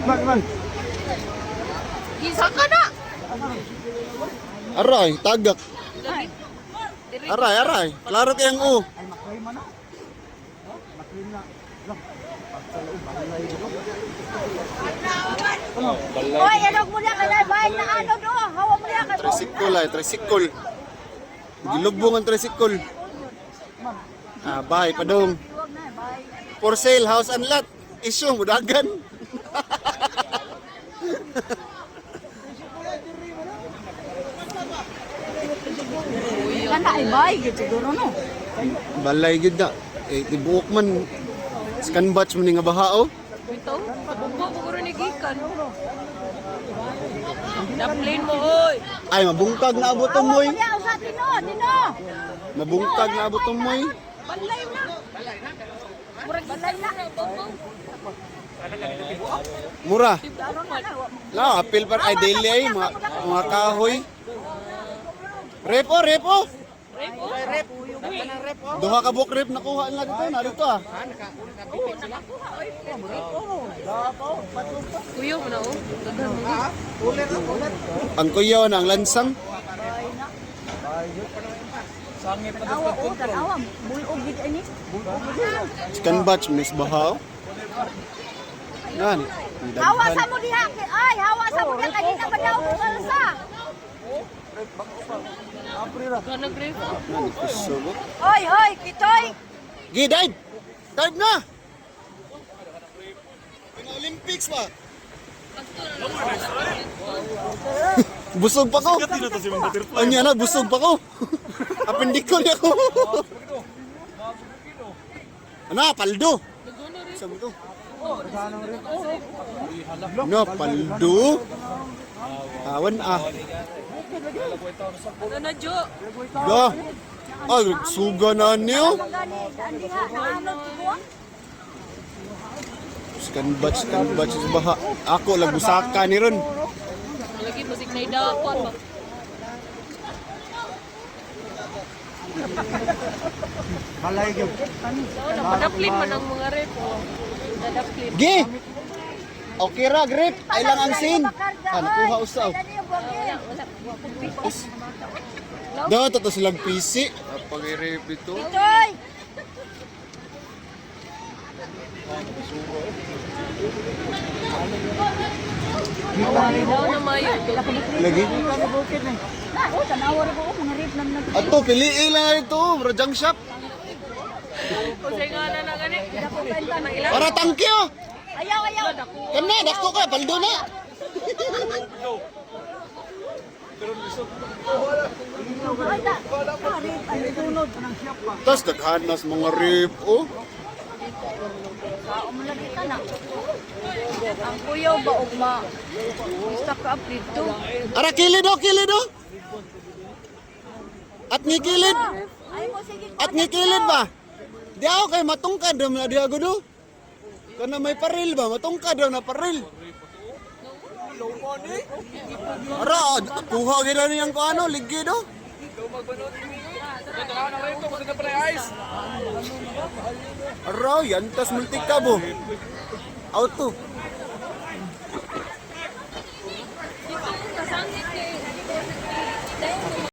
Man. Isa ka na! Aray, tagak. Aray. Klaro kayang U. Ay, maklaim man na. Maklaim na. Hoy, anong mo niya ka na? Bahay na ano do? Hawa mo niya ka to. Tricycle. Gilubong ang tricycle. Bahay pa dong. For sale, house and lot. Isyo, mudagan. Kana ay bahay, gito siguro no? Balay gid na. Tibuok man. Scan batch man nga bahao. Ito, pabunggo ko rin ni Gikan. Daplin mo, oy! Ay, mabungkag na abot ang moy. Hawa mo niya, usa, Tino. Mabungkag na abot ang moy. Balay na! Murag balay na! Mura. La, apil par ay daily ay mga kahoy. Repo. Repo? Duha ka book rep nakuha na dito, na dito ah. Kuyo mo na, oh. Daghan mo. Ang kuyaw na ang lansang. Awa, tanawa. Bulog gid ani. Scan batch miss bahao. Yan. Hawa sa mo diha. Ay, hawa sa mo diha kanina ba daw ko sa? Kanang repo. Hoy, kitoy. Gidaid. Dive na. Olympics ba? Busog pa ko. Anya na, busog pa ko. Apindikon ako. Ano, paldo. Sabi ko. No, paldo. Awan ah. Ano na, Jo? Ga. Ay, suga na niyo. Gani, andi ha, naano ko. Scan batch sa baha. Ako lagbusaka ni ron. Lagi musik na idapon ba? Balay gyud. Napadaplin man ang mga repo. Dadaplin. Gi. Okay ra, grip. Ay lang ang sin. Nakuha usaw. Daw to silang PC. Pag-i-rip ito. Kitoy. Daw na mayo. Lagi. Na, tanawa ra ko mga rip nang nag. Ato piliin lang ito, bro junk shop. Kasi nga na gani. Nang ilang. Para tangkyo. Ayaw. Kana dako ka paldo na. Ay, ta. Rip, ay tunod. Tas daghanas mga rip oh. Sao mo lagi ka na. Ang kuyaw ba ugma? Gusto ka update to. Ara kilid oh. At ni kilid. Ay mo sige. At ni kilid ba? Di ako kay matungkad na di ako do. Kana may paril ba? Matungkad daw na paril. Ara, kuha gila niyang ko ano, ligi do. Ara, yantas multi kabo. Auto.